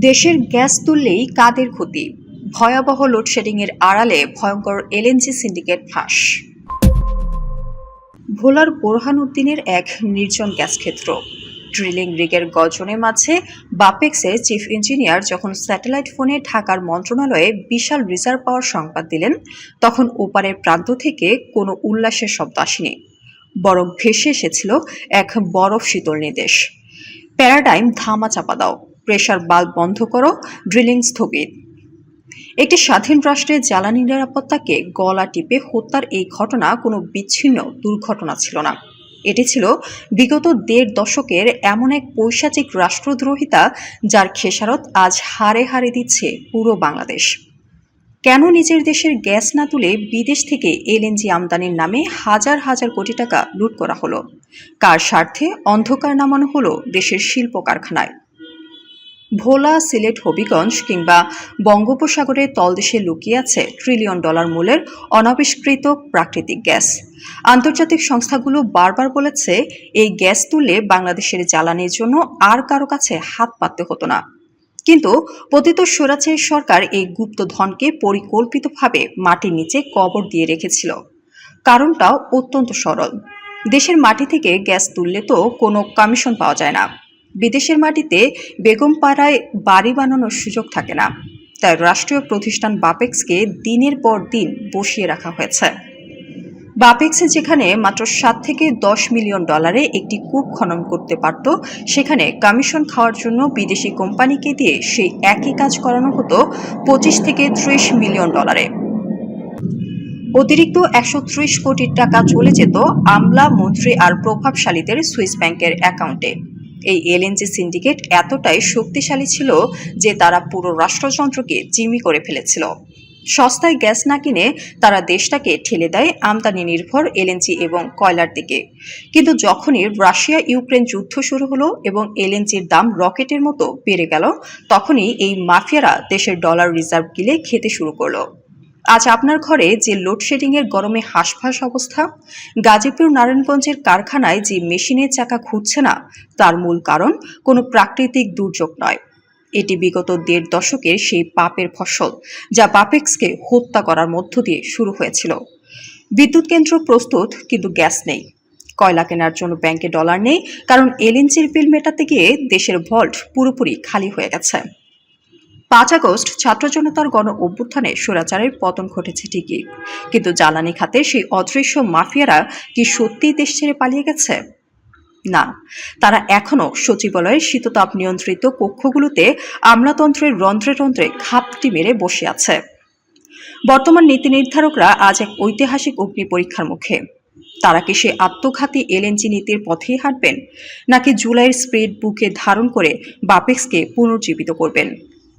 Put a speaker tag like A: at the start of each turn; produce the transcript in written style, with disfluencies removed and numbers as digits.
A: দেশের গ্যাস তুললেই কাদের ক্ষতি? ভয়াবহ লোডশেডিংয়ের আড়ালে ভয়ঙ্কর এলএনজি সিন্ডিকেট ফাঁস। ভোলার বোরহানউদ্দিনের এক নির্জন গ্যাস ক্ষেত্র। ড্রিলিং রিগের গর্জনে মাঝে বাপেক্সের চিফ ইঞ্জিনিয়ার যখন স্যাটেলাইট ফোনে ঢাকার মন্ত্রণালয়ে বিশাল রিজার্ভ পাওয়ার সংবাদ দিলেন, তখন ওপারের প্রান্ত থেকে কোনো উল্লাসের শব্দ আসেনি, বরং ভেসে এসেছিল এক বরফ শীতল নির্দেশ। প্যারাডাইম ধামা চাপা দাও, প্রেসার বাল্ব বন্ধ করো, ড্রিলিং স্থগিত। একটি স্বাধীন রাষ্ট্রের জ্বালানি নিরাপত্তাকে গলা টিপে হত্যার এই ঘটনা কোনো বিচ্ছিন্ন দুর্ঘটনা ছিল না। এটি ছিল বিগত ১.৫ দশকের এমন এক পৈশাচিক রাষ্ট্রদ্রোহিতা, যার খেসারত আজ হারে হারে দিচ্ছে পুরো বাংলাদেশ। কেন নিজের দেশের গ্যাস না তুলে বিদেশ থেকে এলএনজি আমদানির নামে হাজার হাজার কোটি টাকা লুট করা হলো? কার স্বার্থে অন্ধকার নামানো হলো দেশের শিল্প কারখানায়? ভোলা, সিলেট, হবিগঞ্জ কিংবা বঙ্গোপসাগরের তলদেশে লুকিয়ে আছে ট্রিলিয়ন ডলার মূল্যের অনাবিষ্কৃত প্রাকৃতিক গ্যাস। আন্তর্জাতিক সংস্থাগুলো বারবার বলেছে, এই গ্যাস তুললে বাংলাদেশের জ্বালানির জন্য আর কারো কাছে হাত পাততে হতো না। কিন্তু পতিত স্বৈরাচারী সরকার এই গুপ্তধনকে পরিকল্পিতভাবে মাটির নিচে কবর দিয়ে রেখেছিল। কারণটাও অত্যন্ত সরল। দেশের মাটি থেকে গ্যাস তুললে তো কোনো কমিশন পাওয়া যায় না। বিদেশের মাটিতে বেগমপাড়ায় বাড়ি বানানোর সুযোগ থাকে না। তাই রাষ্ট্রীয় প্রতিষ্ঠান বাপেক্সকে দিনের পর দিন বসিয়ে রাখা হয়েছে। বাপেক্সে যেখানে মাত্র ৭ থেকে ১০ মিলিয়ন ডলারে একটি কূপ খনন করতে পারত, সেখানে কমিশন খাওয়ার জন্য বিদেশি কোম্পানিকে দিয়ে সেই একই কাজ করানো হতো ২৫ থেকে ৩০ মিলিয়ন ডলারে। অতিরিক্ত ১৩০ কোটি টাকা চলে যেত আমলা, মন্ত্রী আর প্রভাবশালীদের সুইস ব্যাংকের অ্যাকাউন্টে। এই এলএনজি সিন্ডিকেট এতটাই শক্তিশালী ছিল যে তারা পুরো রাষ্ট্রযন্ত্রকে জিম্মি করে ফেলেছিল। সস্তায় গ্যাস না কিনে তারা দেশটাকে ঠেলে দেয় আমদানি নির্ভর এলএনজি এবং কয়লার দিকে। কিন্তু যখনই রাশিয়া ইউক্রেন যুদ্ধ শুরু হলো এবং এলএনজির দাম রকেটের মতো বেড়ে গেল, তখনই এই মাফিয়ারা দেশের ডলার রিজার্ভ গিলে খেতে শুরু করলো। আজ আপনার ঘরে যে লোডশেডিংয়ের গরমে হাঁসফাঁস অবস্থা, গাজীপুর নারায়ণগঞ্জের কারখানায় যে মেশিনের চাকা ঘুরছে না, তার মূল কারণ কোনো প্রাকৃতিক দুর্যোগ নয়। এটি বিগত ১.৫ দশকের সেই পাপের ফসল, যা বাপেক্সকে হত্যা করার মধ্য দিয়ে শুরু হয়েছিল। বিদ্যুৎ কেন্দ্র প্রস্তুত, কিন্তু গ্যাস নেই। কয়লা কেনার জন্য ব্যাংকে ডলার নেই, কারণ এলএনজির বিল মেটাতে গিয়ে দেশের ভল্ট পুরোপুরি খালি হয়ে গেছে। ৫ আগস্ট ছাত্র জনতার গণ অভ্যুত্থানে স্বৈরাচারের পতন ঘটেছে ঠিকই, কিন্তু জ্বালানি খাতে সেই অদৃশ্য মাফিয়ারা কি সত্যিই দেশ ছেড়ে পালিয়ে গেছে? না, তারা এখনো সচিবালয়ের শীততাপ নিয়ন্ত্রিত কক্ষগুলোতে আমলাতন্ত্রের রন্ধ্রে রন্ধ্রে ঘাপটি মেরে বসে আছে। বর্তমান নীতি নির্ধারকরা আজ এক ঐতিহাসিক অগ্নি পরীক্ষার মুখে। তারা কি সে আত্মঘাতী এলএনজি নীতির পথেই হাঁটবেন, নাকি জুলাইয়ের স্প্রিট বুকে ধারণ করে বাপেক্সকে পুনর্জীবিত করবেন?